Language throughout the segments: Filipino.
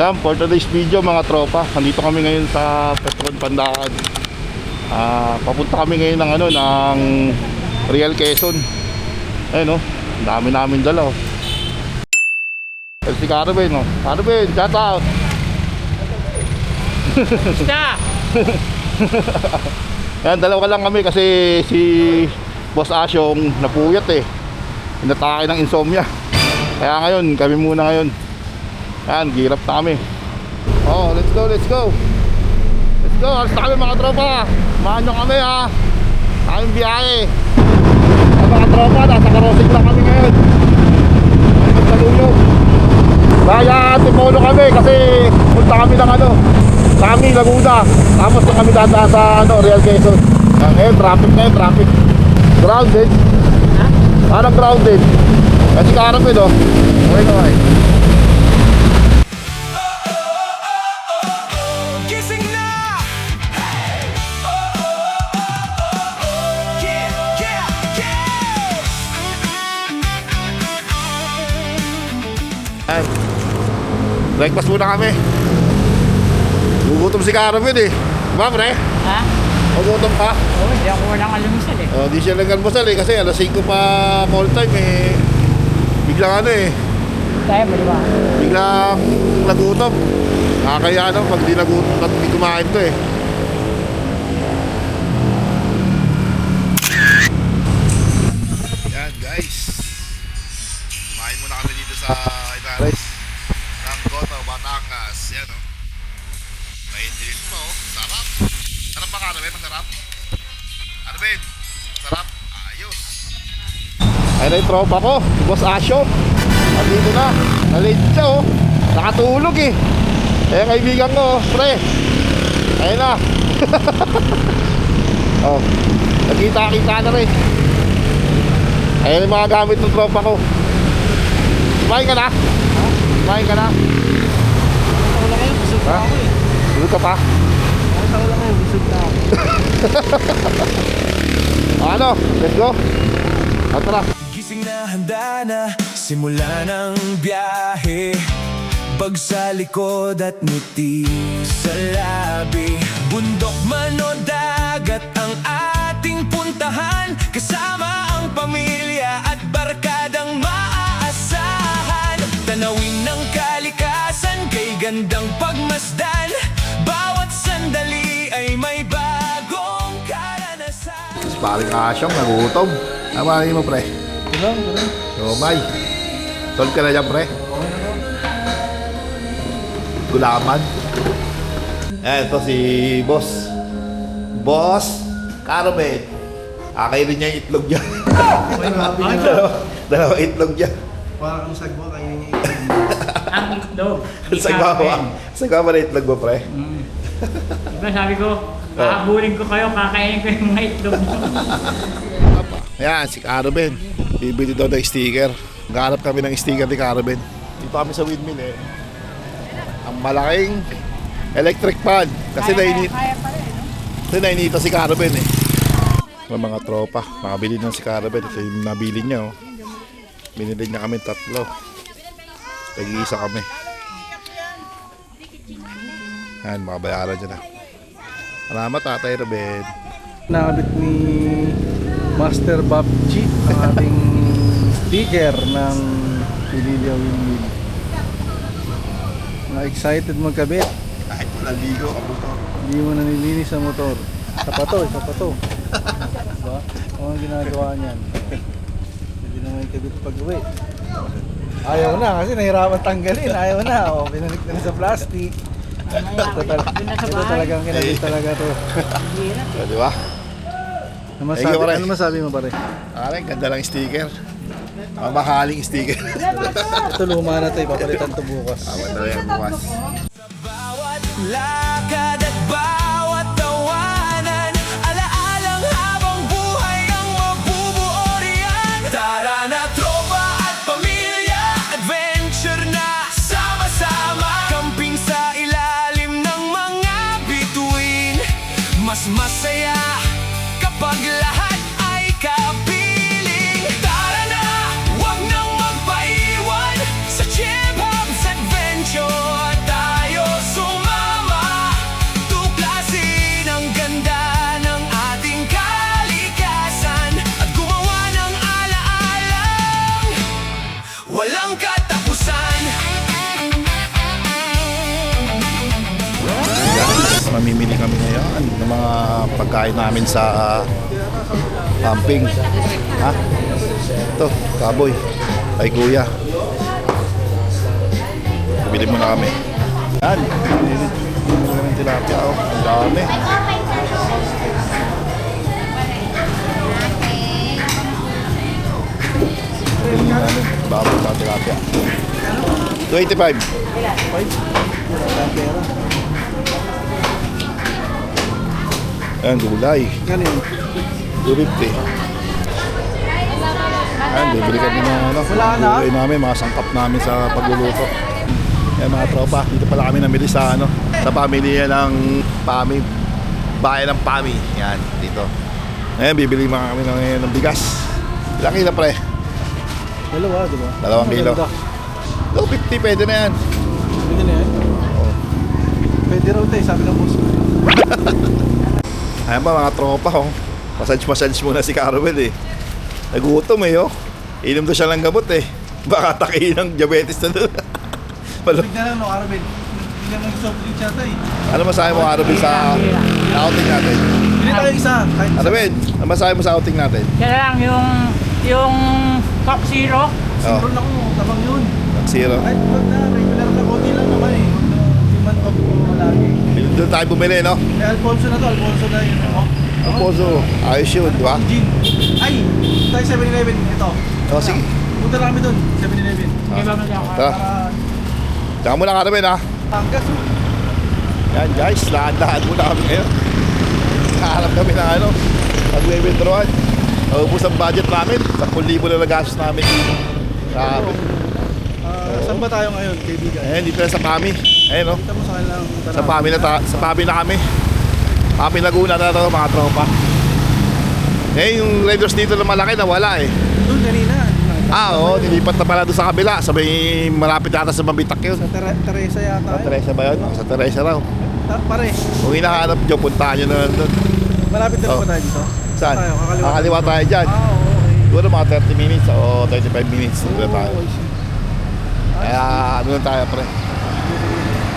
Yan, for today's video mga tropa, nandito kami ngayon sa Petron Pandaan. Papunta kami ngayon ng ng Real Quezon. Ayun dami namin dala Si Carben Carben, shout out. Yan, dalawa lang kami kasi si Boss Asyong napuyat inatake ng insomnia. Kaya ngayon, kami muna ngayon. Yan, girap na kami. Let's go. Let's go, alis na kami mga tropa. Samahan nyo kami aming biyahe. Mga tropa, nasa karosing lang kami ngayon. Magsaluyog. Kaya Tipolo kami kasi punta kami ng kami, Laguna. Tapos na kami dada sa Real Quezon. Ngayon, traffic. Grounded. Parang grounded. Kasi Carmen okay. Ay, breakfast muna kami. Gugutom si Carmen Diba pre? Ha? Gugutom ka? Oo, hindi ako walang almusal Di siya nag-almusal kasi alas 5 pa call time biglang Tayo ba diba? biglang nagutom. Nakakaya pag di nagutom, pag di kumain to Yan guys, kumain muna kami dito sa Ibares ng Goto, Batangas. Yan mainit mo, sarap. Sarap ba Carmen? Masarap? Carmen, sarap? Ayos. Ayun na yung tropa ko, si Boss Asyo. Nandito na, nalate siya nakatulog Kaya kaibigan ko, pre. Ayun na. Nagkita-kita na rin. Ayun yung mga gamit ng tropa ko. Kumain ka na? Kumain ka na? Ako lang ngayon, busog na ako Busog ka pa? Ako lang ngayon, busog na ako. Let's go. Tara. Gising na, handa na, simula ng biyahe. Bag sa likod at ngiti sa labi. Bundok man o dagat ang ating puntahan. Kasama ang pamilya at barkadang maaasahan. Tanawin ng kalikasan, kay gandang pagmasdan. Bawat sandali ay may bagong karanasan. Paring Asyong, nagutom. Amanin mo pre. Tulong. May solve ka na dyan pre. Gulaman. Ito si Boss Carmen. Kakainin niya yung itlog niya. Dalawa itlog niya. Parang sagwa kayo niya itlog. Ang itlog. Sagwa na itlog mo pre. Diba sabi ko, kaabulin ko kayo, kakainin ko yung mga itlog nyo. Ayan, si Carmen. Bibili daw ng sticker. Naghanap kami ng sticker ni Carmen. Dito kami sa windmill Ang malaking electric fan. Kasi nainita si Carmen mga tropa. Makabili na si Carmen. Ito yung nabili niya Binili niya kami 3. Nag-iisa kami. Ayan, makabayaran niya na. Salamat Tatay Ruben. Nakabit ni Master Bob G ang ating sticker ng Pililya Windmill. Na-excited magkabit. Kahit walang ligo ka mo to. Hindi mo nanilinis sa motor. Isa pa to. Diba? Ang ginagawa niyan. Hindi naman kabit pag-uwi. Ayaw na kasi nahirapan tanggalin. Ayaw na. Binalik na sa plastic. Ito talagang kinabit talaga to. Di ba? Ano masabi mo pare? Aray, ganda lang sticker. Mamahaling sticker. Ito luma na to, ipapalitan to bukas. Ganda yan bukas. Bawat lakad at bawat tawanan, alaalang habang buhay ang mabubuo riyan. Tara na tropa at pamilya, adventure na sama-sama. Camping sa ilalim ng mga bituin. Mas masaya kapag lahat ay kapiling. Tara na, wag nang magpaiwan sa Chip Hubs Adventure. Tara namin ngayon ng mga pagkain namin sa camping. Ha? Ito, kaboy. Ay kuya. Bili muna kami. Yan. Bili muna kami tilapia. Oh. Ang dami. Bili muna kami. Baboy sa tilapia. 25. Ayan, gulay. Ano yun? 250. Ayan, bibili kami ng ano, Wala na? gulay namin, mga sangkap namin sa pagluluto. Ayan mga tropa, dito pala kami namili sa ano, sa pamilya ng Pami, bayan ng Pami. Yan, dito. Ayan, bibili mga kami ng bigas. Ilang kilo pre? Dalawa, di ba? 2 kilo. 250, pwede na yan. Pwede na yan? Oo. Pwede raw tayo, sabi ng boss. Ayan ba mga tropa, oh. Massage muna si Carwell eh. Nagutom eh, oh. Inom to siya ng gamot eh. Baka takihin ng diabetes na doon. Bigyan na lang, no, Arvin. Bigyan ng soft drink siya tayo. Ano masahe mo, Arvin, sa outing natin? Bili tayo isa. Kahit isa. Arvin, ano masahe mo sa outing natin? Kaya lang yung Coke Zero. Zero lang mo, tabang yun. Zero. Kahit wag na, regular na konti lang naman eh. Huwag na, di man top mo lagi. Doon tayo bumili, no? Eh, Alfonso na to, Alfonso na yun. Ang poso, ayos yun, di ba? Gin. Ay, tayo 7-Eleven. Ito. Oh, sige. Punta lang kami dun, 7-Eleven. Hindi ba ako? Tara. Para Tsaka muna Arvin, ha? tanggas. Yan guys, lahat muna kami ngayon. Nakaharap kami ng ano, mag-withdrawan. Naubos ang budget namin, 10,000 na nagastos namin. Grabe. Saan ba tayo ngayon, kaibigan? Ayan, dito na sa Pami. Ayan, no? Kita mo sa kanilang Sa Pami sa Pami na kami. Pami Laguna na to, mga tropa. Eh, yung Raiders dito na malaki na wala eh. Doon kanina. Oo, nilipat na pala doon sa kabila. Sabay malapit yata sa Mabitak yun. Sa Teresa yata. Sa Teresa ba yun? Sa Teresa raw. Pare, Kung hinahanap nyo, puntahan nyo na doon. malapit na Oh. po tayo dito. Saan? Tayo, kakaliwa. Kakaliwa tayo dyan. Okay. Siguro mga 30 minutes o 35 minutes na tayo. I see. Kaya ano lang tayo pre.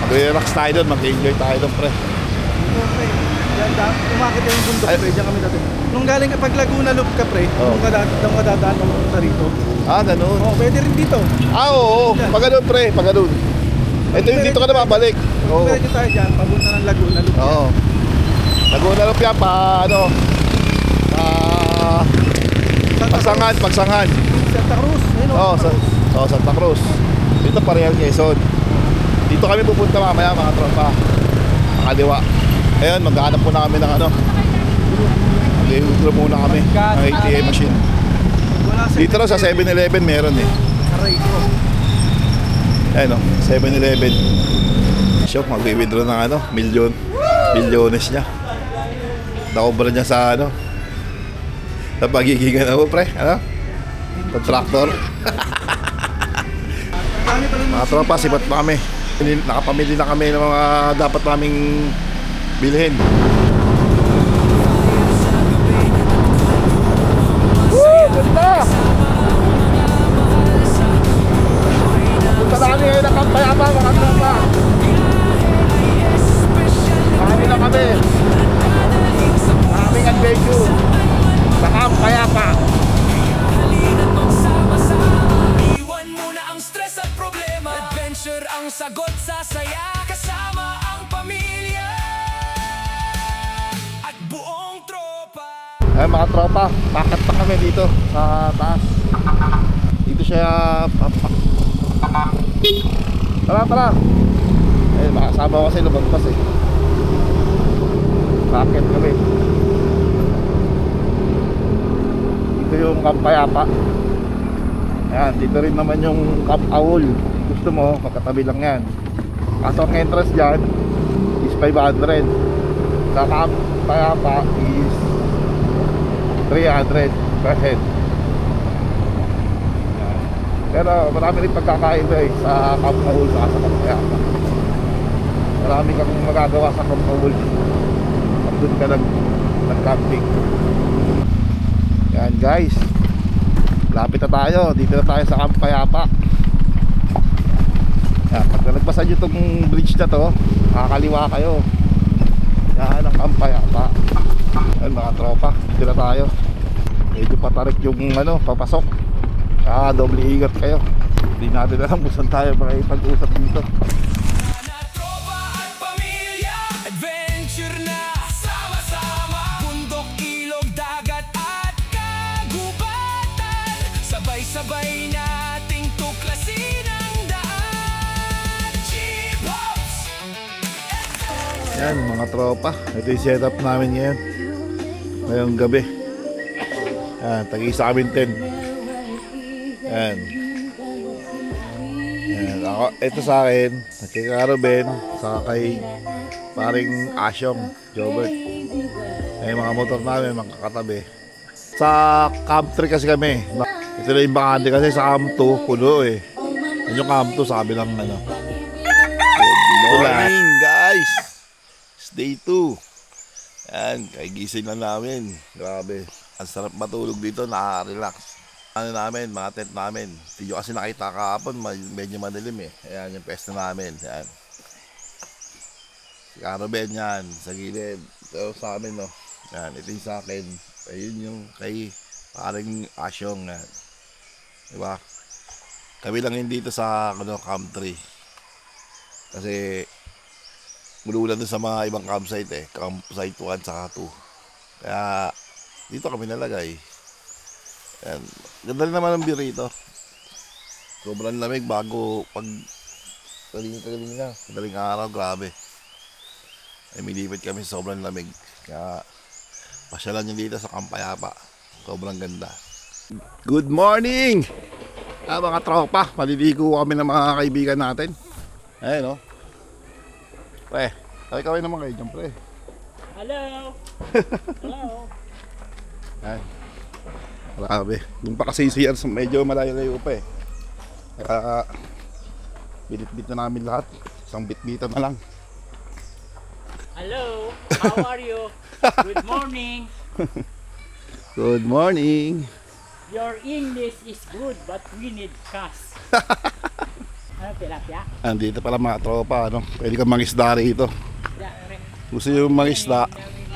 Mag-relax tayo doon, mag-enjoy tayo doon pre. Okay. Diyan, umakit yung bundok, Ay. pre. Diyan kami dati. Nung galing ka, pag Laguna Loop ka, pre, Oh. nung kadadaan mo punta rito. Ah, ganun. Oh, pwede rin dito. Ah, oo. Pag ganun pre, pag ganun. Ito yung dito ka na babalik. Oo. Pwede tayo dyan, papunta ng Laguna Loop. Oo. Laguna Loop yan pa, ano, Pagsangan. Santa Cruz. Ayun, Oo, Santa Cruz. Santa Cruz. Dito Parehal Quezon. Dito kami pupunta mamaya mga tropa. Kaliwa. Ayun, maghahanap po na kami ng ano. Mag-i-withdraw muna kami ng ATM machine. Wala sa Dito raw sa 7-Eleven meron eh. Aray ko. Ayun o, 7-Eleven. Shop, mag-i-withdraw ng ano, milyones niya. Nakobra niya sa ano, sa pagiging ano pre, ano? Contractor. Dami pa rin Mga tropa, sipat pa kami. Nakapamili na kami ng mga dapat naming bilhin. Woo! Ganda! Punta na kami ngayon ng Kampayapa, mga tropa. Marami na kami. Maraming adventure sa Kampayapa. Iwan mo na ang stress at problema. Adventure ang sagot sa saya. Kasama ang pamilya at buong tropa. Ay mga tropa, pakat pa kami dito sa taas. Dito siya Tara. Eh, makasama ko kasi lumagpas eh. Pakat kami. Dito yung Kampayapa. Ayan, dito rin naman yung Camp Aul. Gusto mo, magkatabi lang yan. Kaso ang entrance dyan is 500. Sa Kampayapa is 300 per head. Ayan. Pero marami rin pagkakaiba eh sa Camp Aul sa Kampayapa. Marami kang magagawa sa Camp Aul. Pag doon ka nag-camping. Yan guys, lapit na tayo. Dito na tayo sa Kampayapa. Yan, pag nalagpasan nyo itong bridge na to, kakaliwa kayo. Yan ang Kampayapa. Yan mga tropa, dito na tayo. Medyo patarik yung ano, papasok. Doble ingat kayo. Hindi natin alam kung saan tayo makipag-usap dito. Na tropa at pamilya, adventure na sama-sama. Bundok, ilog, dagat at kagubatan, sabay-sabay nating tuklasin ang daan. G-Pops! Yan mga tropa, ito yung setup namin ngayon. Ngayong gabi. Yan, tag-isa kami 10. Yan. Yan. Ako, ito sa akin, kay Ruben, saka kay paring Asyong, Jobert. Ay mga motor namin, magkakatabi. Sa Camp 3 kasi kami. Ito na yung bakante kasi sa Camp 2, puno eh. Yan yung Camp 2, sabi lang ano. Good morning guys! It's day 2. Yan, kagising na namin. Grabe. Ang sarap matulog dito, nakaka-relax. Ano namin, mga tent namin. Hindi nyo kasi nakita kahapon, medyo madilim eh. Ayan yung pwesto namin. Ayan. Si Caroben yan, sa gilid. Pero sa amin, no. Ayan, ito yung sa akin. Ayun yung kay paring Asyong. Ayan. Diba? Kami lang yun dito sa Camp 3. Kasi mululan doon sa mga ibang campsite eh. Campsite 1 saka 2. Kaya dito kami nalagay. Yan. Ganda rin naman ang beer rito. Sobrang lamig bago pag kalinga. Madaling araw, grabe. Ay milipit kami sa sobrang lamig. Kaya pasyalan nyo dito sa Kampayapa. Sobrang ganda. Good morning! Mga tropa, maliligo kami ng mga kaibigan natin. Ayun, no? Pre, kaway naman kayo dyan, pre. Hello! Hello! Ay. Grabe. Doon pa kasi CR medyo malayo-layo pa eh. Kaya binit-bit na namin lahat. Isang bit-bitan na lang. Hello! How are you? Good morning! Good morning. Your English is good but we need cash. Ano, tilapia? Andito pala mga tropa, ano? Pwede kang mangisda rito. Gusto nyo mangisda?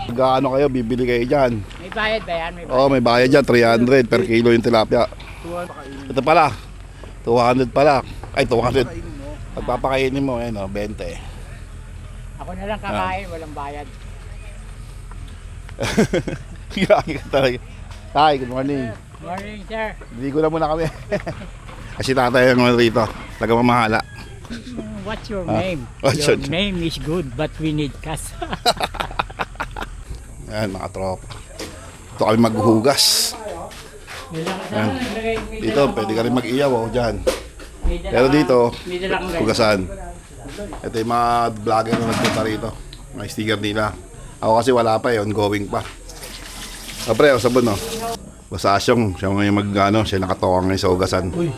Gaano kayo, bibili kayo dyan. May bayad ba yan? May bayad. Oo, may bayad dyan, 300 per kilo yung tilapia. Ito pala, 200 pala. Ay, 200. Pagpapakainin mo, 20. Ako na lang kakain, walang bayad. Grabe ka talaga. Hi, good morning. Morning, sir. Ligo na muna kami. Kasi tatay ang rito. Taga mamahala. What's your name? what's Your your- name is good but we need cash. Yan mga tropa. Ito kami maghuhugas. Yan. Dito pwede ka rin mag-iyaw dyan. Pero dito, hugasan. Ito yung mga vlogger na nagpunta rito. May sticker nila. Ako kasi wala pa ongoing pa. Pre, sabon no. Basta Asyong, siya siya nakatawang ngayon sa hugasan. Uy,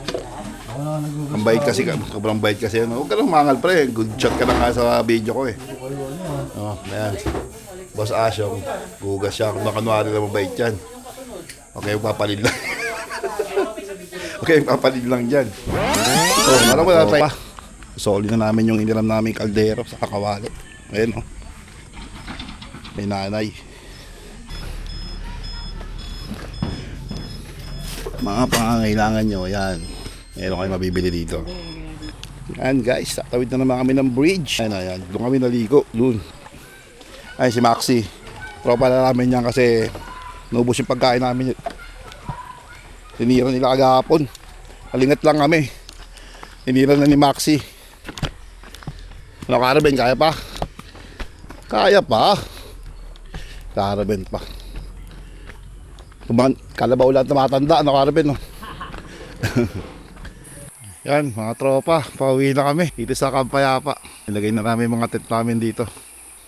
ako na nagugos. Ang bait kasi, sobrang bait kasi. Huwag ka lang mangal pre, good shot ka na nga sa video ko eh. Ayan. Boss Asyong, gugas siya. Kung makanwari na mabait yan. Okay, magpapalid lang. Okay, magpapalid lang dyan. Alam mo na tayo. Soli na namin yung iniram namin kaldero sa kakawali. Ayan o. May nanay. Mga pangangailangan nyo, yan. Meron kayo mabibili dito. Yan guys, tatawid na naman kami ng bridge. Ayan. Doon kami naligo. Doon. Ay, si Maxi. Tropa na namin yan kasi nubos yung pagkain namin. Tinira nila kagahapon. Kalingat lang kami. Tinira na ni Maxi. Ano, Karaben, kaya pa? Kaya pa. Karaben pa. Kalabaw lang tumatanda. Ano, Karaben, no? Yan, mga tropa. Pauwi na kami. Dito sa Kampayapa. Ilagay na namin mga tent namin dito.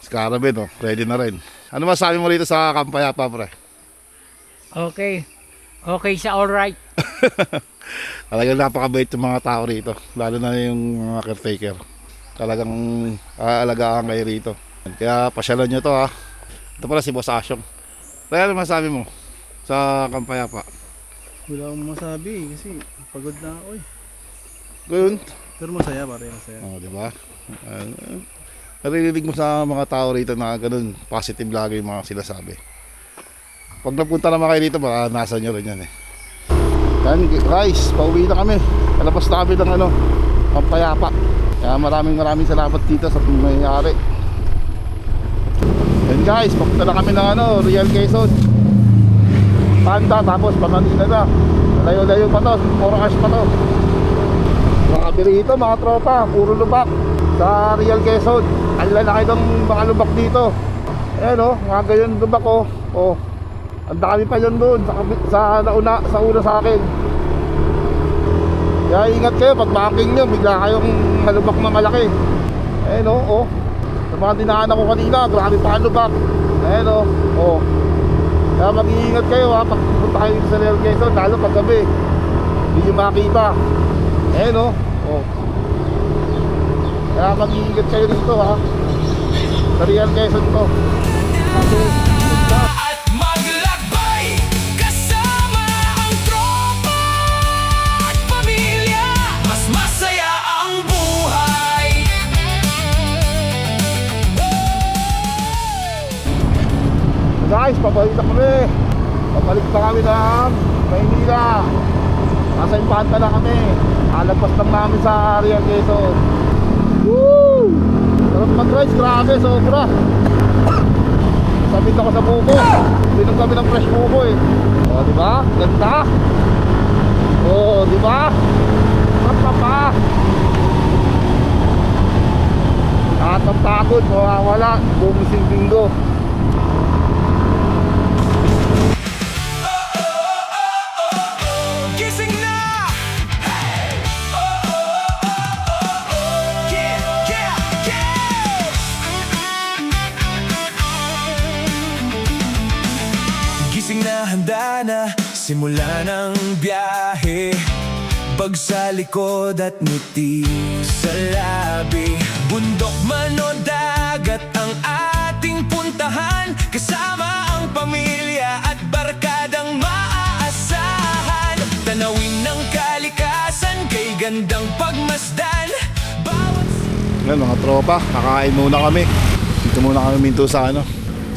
Si Karaben, oh, ready na rin. Ano masabi mo rito sa Kampayapa, pre? Okay. Okay sa alright. Talagang napakabait yung mga tao rito. Lalo na yung mga caretaker. Talagang aalagaan kayo rito. Kaya pasyalan nyo to ha. Ito pala si Boss Asyong. Kaya ano masabi mo sa Kampayapa? Wala akong masabi kasi pagod na ako eh. Ganoon? Pero masaya pare, masaya. Oh, di ba? naririnig mo sa mga tao rito na ganun, positive lagi yung mga sinasabi. Pag napunta naman kayo dito, baka nasa nyo rin yan eh. Yan guys, pauwi na kami. Kalabas na kami ng Pampayapa. Kaya maraming salamat dito sa may-ari. Yan guys, papunta na kami ng Real Quezon, Panda, tapos Pamanila na. Layo-layo pa to, 4 hours pa to. Grabe rito mga tropa, puro lubak sa Real Quezon. Ang lalaki ng mga lubak dito. Ayan mga ganyan lubak ang dami pa yun doon sa una sa akin. Kaya ingat kayo pag banking nyo, bigla kayong malubak na malaki. Ayan sa mga dinaanan ko kanina, grabe pa ang lubak. Ayan kaya mag-iingat kayo pag pupunta kayo sa Real Quezon, lalo pag gabi hindi nyo makita. Ayan kaya mag-iingat kayo rito sa Real Quezon to. At maglakbay kasama ang tropa at pamilya. Mas masaya ang buhay. Guys, pabalik na kami. Pabalik pa kami ng Maynila. Nasa Infanta na kami. Alagpas lang namin sa Real Quezon. Woo! Sarap mag-rice, grabe, sobra. Sabit ako sa buko. Binom kami ng fresh buko eh. Diba? Ganda. Diba? Papa. Lahat ng takot, mawawala. Bumising linggo. Gising na! Hey! Yeah, yeah, yeah! Gising na, handa na, simula ng biyahe. Pag sa likod at ngiti sa labi. Bundok man o dagat ang ating puntahan. Kasama ang pamilya at barkadang maaasahan. Tanawin ng kalikasan, kay gandang pagmasdan. Yan mga tropa, kakain muna kami. Dito muna kami minto sa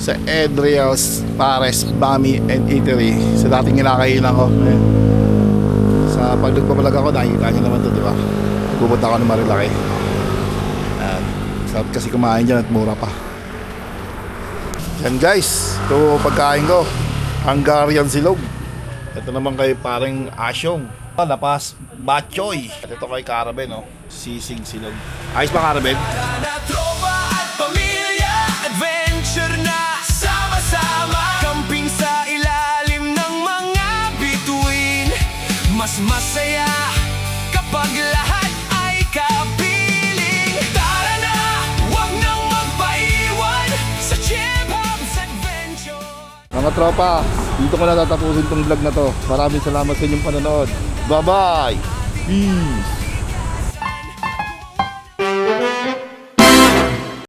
sa Adriel's Pares Bami and Eatery. Sa dating kinakainan ko. Ayan. Sa pag nagpapalag ako, nakikita nyo naman to, di ba? Pupunta ako ng Marilaki. Sarap kasi kumain dyan at mura pa. Yan guys, ito pagkain ko, Hungarian silog. Ito naman kay parang Asyong, Lapas Batchoy. At ito kay Caraben, Sisig silog. Ayos ba Caraben? Na tropa at pamilya, adventure na sama-sama. Camping sa ilalim ng mga bituin. Mas masaya kapag lahat ay kapiling. Tara na, wag nang magpaiwan sa Chebhab's Adventure. Mga tropa, dito ko na tatapusin tong vlog na to. Maraming salamat sa inyong panonood. Bye-bye! Peace!